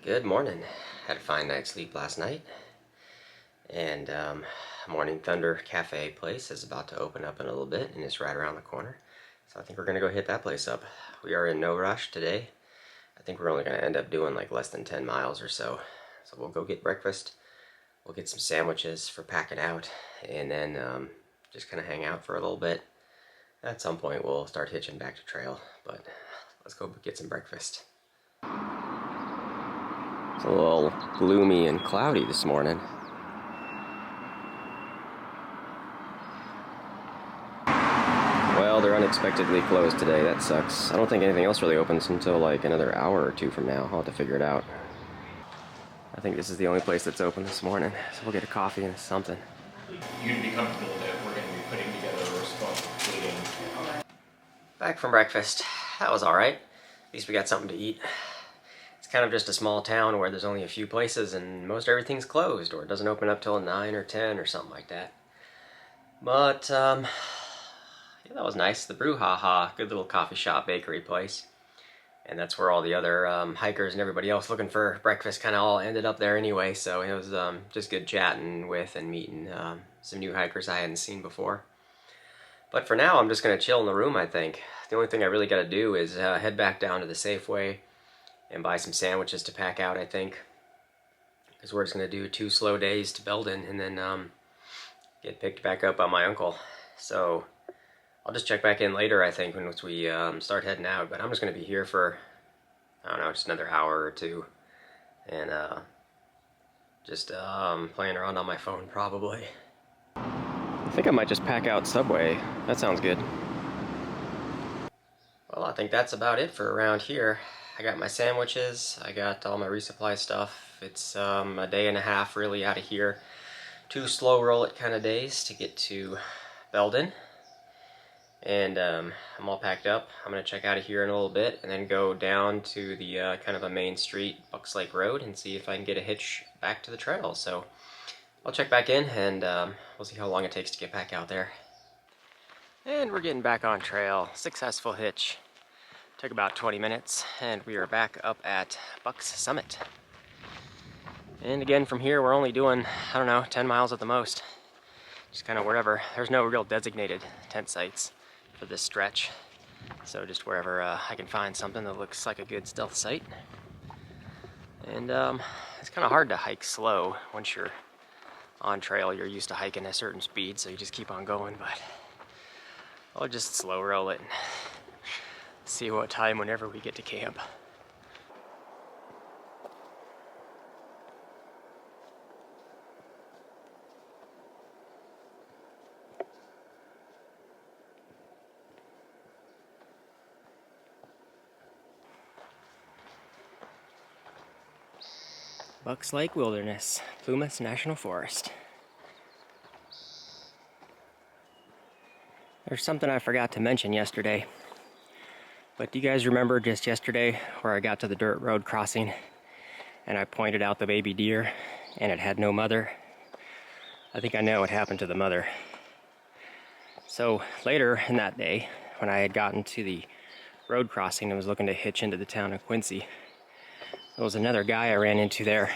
Good morning. Had a fine night's sleep last night, and Morning Thunder Cafe place is about to open up in a little bit, and it's right around the corner. So I think we're gonna go hit that place up. We are in no rush today. I think we're only gonna end up doing like less than 10 miles or so. So we'll go get breakfast. We'll get some sandwiches for packing out, and then just kind of hang out for a little bit. At some point, we'll start hitching back to trail, but let's go get some breakfast. It's a little gloomy and cloudy this morning. Well, they're unexpectedly closed today. That sucks. I don't think anything else really opens until like another hour or two from now. I'll have to figure it out. I think this is the only place that's open this morning, so we'll get a coffee and something. You'd be comfortable that we're going to be putting together a response pleading. Back from breakfast. That was alright. At least we got something to eat. It's kind of just a small town where there's only a few places and most everything's closed, or it doesn't open up till 9 or 10 or something like that. But, yeah, that was nice. The Brouhaha, good little coffee shop, bakery place. And that's where all the other hikers and everybody else looking for breakfast kind of all ended up there anyway. So it was just good chatting with and meeting some new hikers I hadn't seen before. But for now, I'm just going to chill in the room, I think. The only thing I really got to do is head back down to the Safeway and buy some sandwiches to pack out, I think. Because we're just going to do 2 slow days to Belden and then get picked back up by my uncle. So I'll just check back in later, I think, once we start heading out. But I'm just going to be here for, I don't know, just another hour or two. And just playing around on my phone, probably. I think I might just pack out Subway. That sounds good. Well, I think that's about it for around here. I got my sandwiches. I got all my resupply stuff. It's a day and a half really out of here. 2 slow roll it kind of days to get to Belden. And I'm all packed up. I'm going to check out of here in a little bit and then go down to the kind of a main street, Bucks Lake Road, and see if I can get a hitch back to the trail. So I'll check back in and we'll see how long it takes to get back out there. And we're getting back on trail. Successful hitch. Took about 20 minutes and we are back up at Bucks Summit. And again, from here we're only doing, I don't know, 10 miles at the most. Just kind of wherever. There's no real designated tent sites for this stretch. So just wherever I can find something that looks like a good stealth site. And it's kind of hard to hike slow. Once you're on trail, you're used to hiking a certain speed, so you just keep on going. But I'll just slow roll it and see what time whenever we get to camp. Bucks Lake Wilderness, Plumas National Forest. There's something I forgot to mention yesterday. But do you guys remember just yesterday where I got to the dirt road crossing and I pointed out the baby deer and it had no mother? I think I know what happened to the mother. So later in that day, when I had gotten to the road crossing and was looking to hitch into the town of Quincy, there was another guy I ran into there,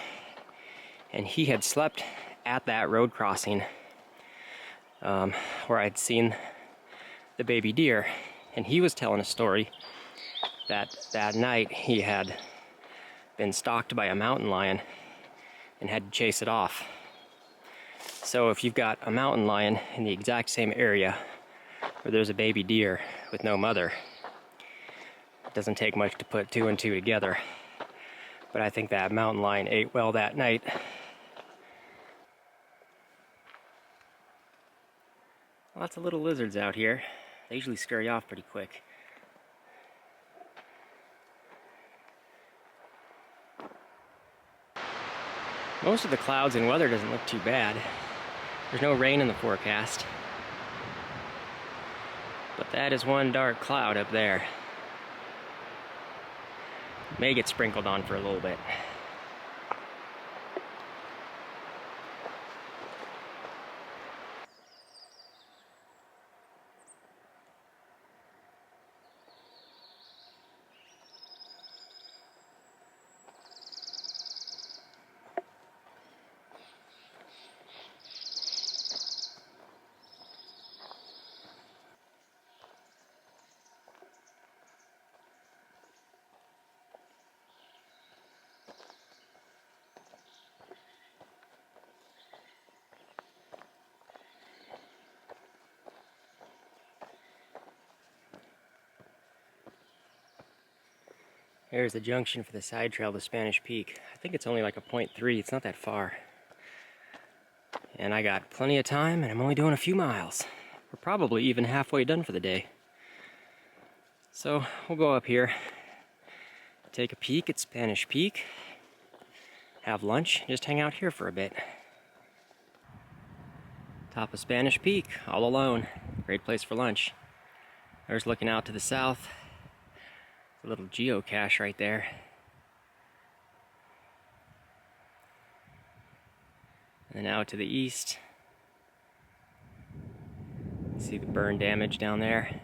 and he had slept at that road crossing where I'd seen the baby deer, and he was telling a story that night he had been stalked by a mountain lion and had to chase it off. So if you've got a mountain lion in the exact same area where there's a baby deer with no mother, it doesn't take much to put 2 and 2 together. But I think that mountain lion ate well that night. Lots of little lizards out here. They usually scare you off pretty quick. Most of the clouds and weather doesn't look too bad. There's no rain in the forecast. But that is one dark cloud up there. May get sprinkled on for a little bit. There's the junction for the side trail to Spanish Peak. I think it's only like a 0.3, it's not that far. And I got plenty of time, and I'm only doing a few miles. We're probably even halfway done for the day. So we'll go up here, take a peek at Spanish Peak, have lunch, just hang out here for a bit. Top of Spanish Peak, all alone. Great place for lunch. There's looking out to the south. A little geocache right there. And then out to the east, you see the burn damage down there.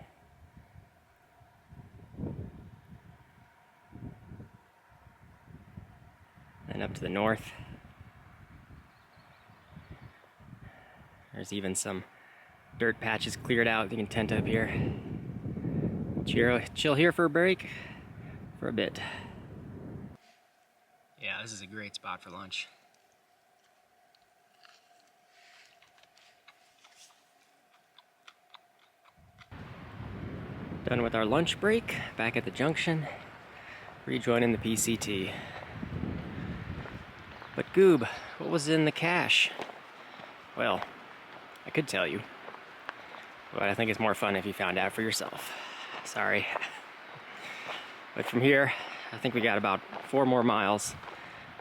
And up to the north, there's even some dirt patches cleared out. You can tent up here. Chill here for a break, for a bit. Yeah, this is a great spot for lunch. Done with our lunch break, back at the junction, rejoining the PCT. But Goob, what was in the cache? Well, I could tell you, but I think it's more fun if you found out for yourself. Sorry. But from here, I think we got about 4 more miles.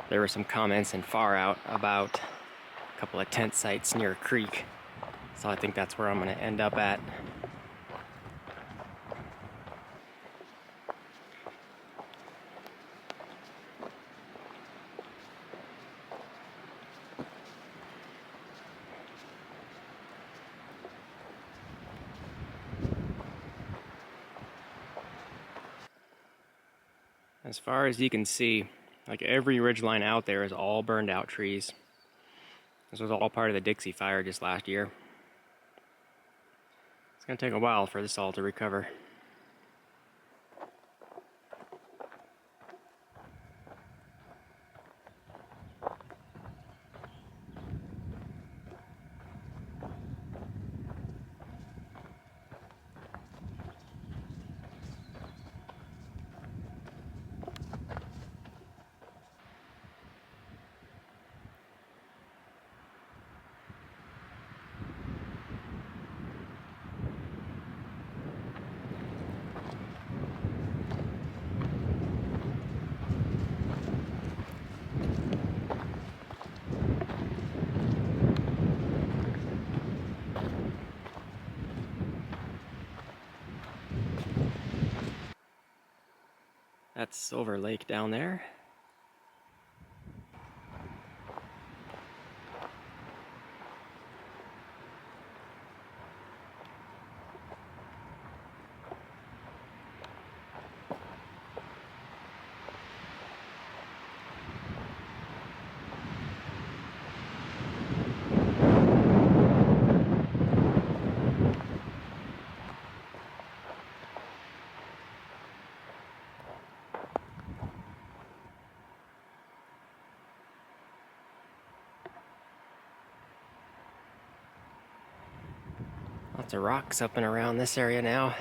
There were some comments in Far Out about a couple of tent sites near a creek, so I think that's where I'm going to end up at. As far as you can see, like every ridgeline out there is all burned out trees. This was all part of the Dixie fire just last year. It's going to take a while for this all to recover. That's Silver Lake down there. Lots of rocks up and around this area now.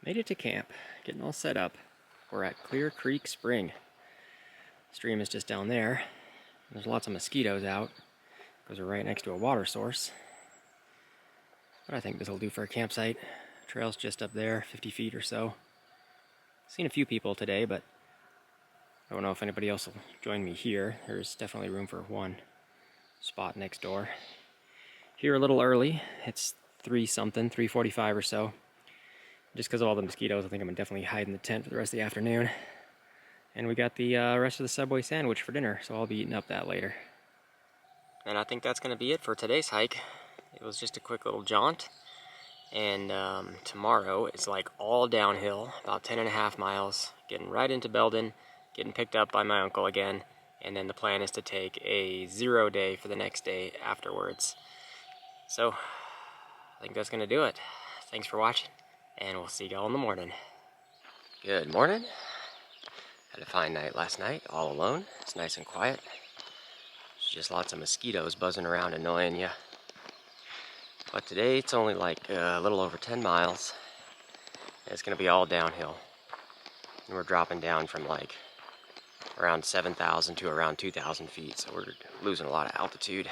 Made it to camp, getting all set up. We're at Clear Creek Spring. Stream is just down there. There's lots of mosquitoes out because we're right next to a water source. But I think this will do for a campsite. Trail's just up there, 50 feet or so. Seen a few people today, but I don't know if anybody else will join me here. There's definitely room for one spot next door. Here a little early. It's 3:45 or so. Just because of all the mosquitoes, I think I'm going to definitely hide in the tent for the rest of the afternoon. And we got the rest of the Subway sandwich for dinner, so I'll be eating up that later. And I think that's going to be it for today's hike. It was just a quick little jaunt. And tomorrow it's like all downhill, about 10.5 miles, getting right into Belden, getting picked up by my uncle again, and then the plan is to take a 0 day for the next day afterwards. So, I think that's gonna do it. Thanks for watching, and we'll see y'all in the morning. Good morning. Had a fine night last night, all alone. It's nice and quiet. There's just lots of mosquitoes buzzing around annoying you. But today it's only like a little over 10 miles. And it's gonna be all downhill. And we're dropping down from like around 7,000 to around 2,000 feet, so we're losing a lot of altitude.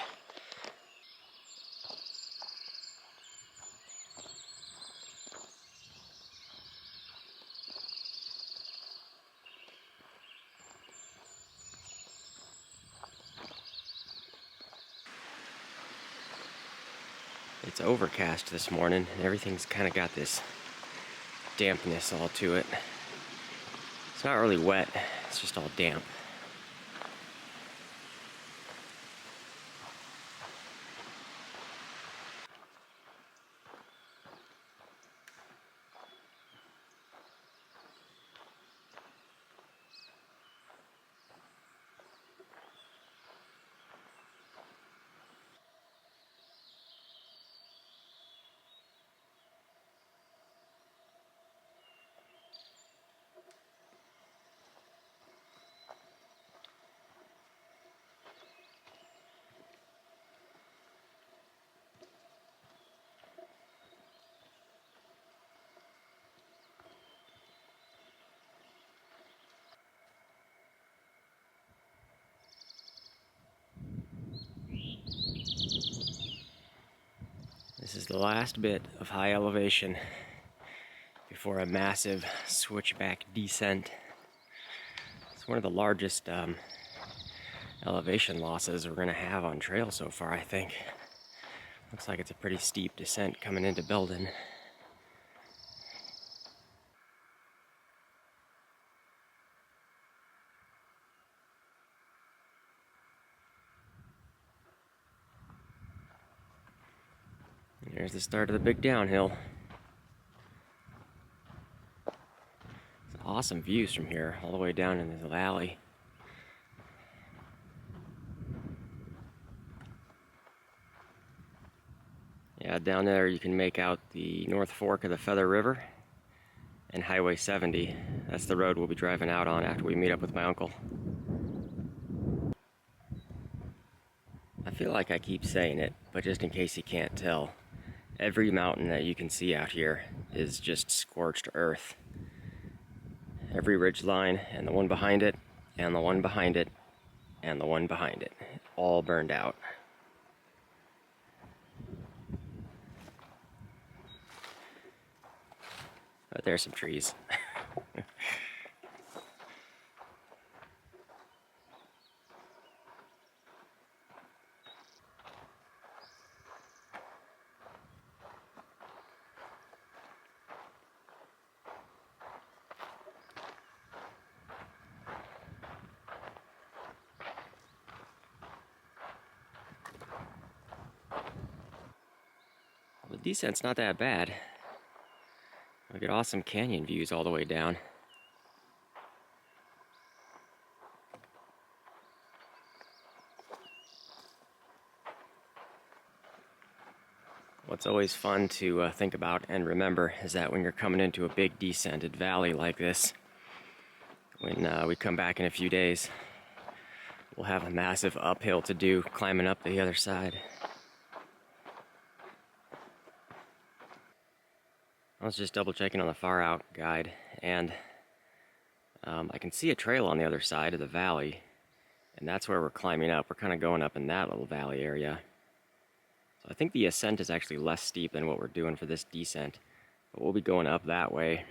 It's overcast this morning, and everything's kind of got this dampness all to it. It's not really wet, it's just all damp. This is the last bit of high elevation before a massive switchback descent. It's one of the largest elevation losses we're going to have on trail so far, I think. Looks like it's a pretty steep descent coming into Belden. There's the start of the big downhill. It's awesome views from here, all the way down into the valley. Yeah, down there you can make out the North Fork of the Feather River and Highway 70. That's the road we'll be driving out on after we meet up with my uncle. I feel like I keep saying it, but just in case you can't tell, every mountain that you can see out here is just scorched earth. Every ridge line, and the one behind it, and the one behind it, and the one behind it, all burned out. But there's some trees. The descent's not that bad. We get awesome canyon views all the way down. What's always fun to think about and remember is that when you're coming into a big descended valley like this, when we come back in a few days, we'll have a massive uphill to do climbing up the other side. I was just double checking on the far out guide, and I can see a trail on the other side of the valley, and that's where we're climbing up. We're kind of going up in that little valley area. So I think the ascent is actually less steep than what we're doing for this descent, but we'll be going up that way,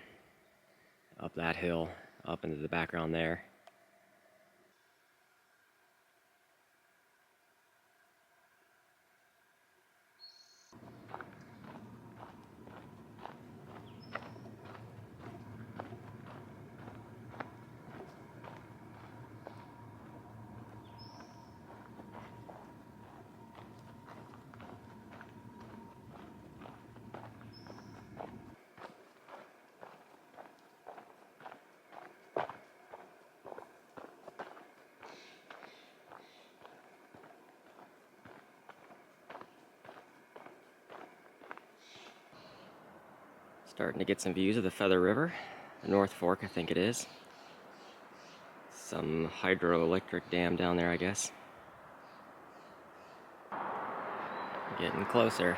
up that hill, up into the background there. Starting to get some views of the Feather River, the North Fork, I think it is. Some hydroelectric dam down there, I guess. Getting closer.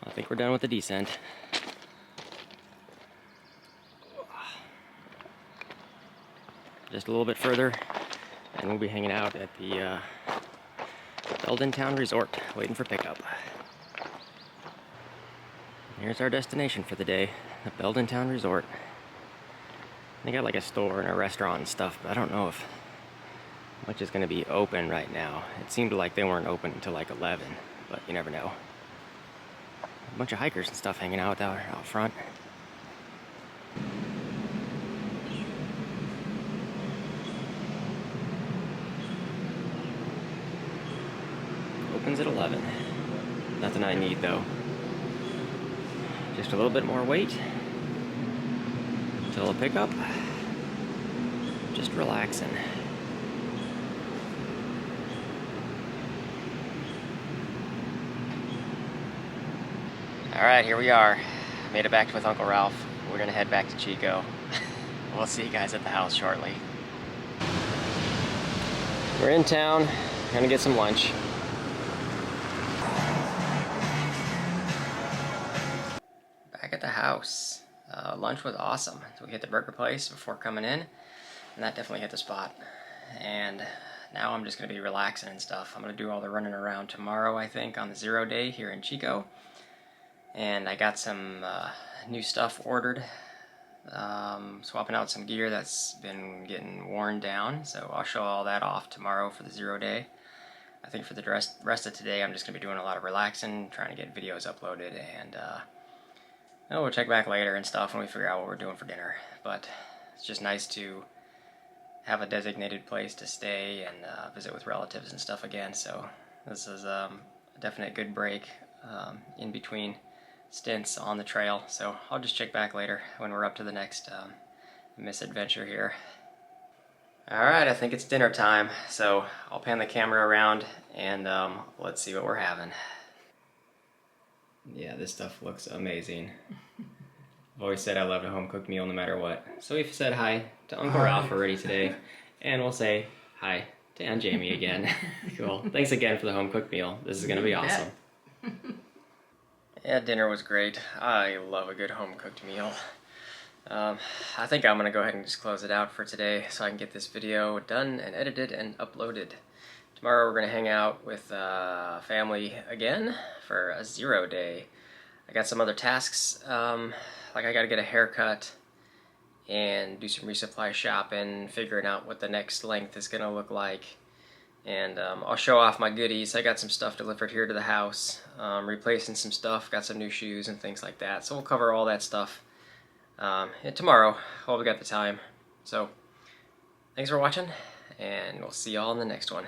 I think we're done with the descent. Just a little bit further, and we'll be hanging out at the Belden Town Resort, waiting for pickup. Here's our destination for the day, the Belden Town Resort. They got like a store and a restaurant and stuff, but I don't know if much is going to be open right now. It seemed like they weren't open until like 11, but you never know. A bunch of hikers and stuff hanging out out front. Opens at 11. Nothing I need though. Just a little bit more weight till a pickup. Just relaxing. Alright, here we are. Made it back with Uncle Ralph. We're gonna head back to Chico. We'll see you guys at the house shortly. We're in town, gonna get some lunch. Back at the house. Lunch was awesome. So we hit the burger place before coming in, and that definitely hit the spot. And now I'm just gonna be relaxing and stuff. I'm gonna do all the running around tomorrow, I think, on the 0 day here in Chico. And I got some new stuff ordered. Swapping out some gear that's been getting worn down, so I'll show all that off tomorrow for the 0 day. I think for the rest of today I'm just going to be doing a lot of relaxing, trying to get videos uploaded, and we'll check back later and stuff when we figure out what we're doing for dinner. But it's just nice to have a designated place to stay and visit with relatives and stuff again, so this is a definite good break in between stints on the trail. So I'll just check back later when we're up to the next misadventure here. Alright, I think it's dinner time, so I'll pan the camera around and let's see what we're having. Yeah, this stuff looks amazing. I've always said I love a home-cooked meal no matter what. So we've said hi to Uncle Ralph already today, and we'll say hi to Aunt Jamie again. Cool. Thanks again for the home-cooked meal. This is going to be awesome. Yeah, dinner was great. I love a good home-cooked meal. I think I'm going to go ahead and just close it out for today so I can get this video done and edited and uploaded. Tomorrow we're going to hang out with family again for a 0 day. I got some other tasks, like I got to get a haircut and do some resupply shopping, figuring out what the next length is going to look like. And I'll show off my goodies. I got some stuff delivered here to the house, replacing some stuff, got some new shoes and things like that. So we'll cover all that stuff tomorrow, while we got the time. So thanks for watching, and we'll see y'all in the next one.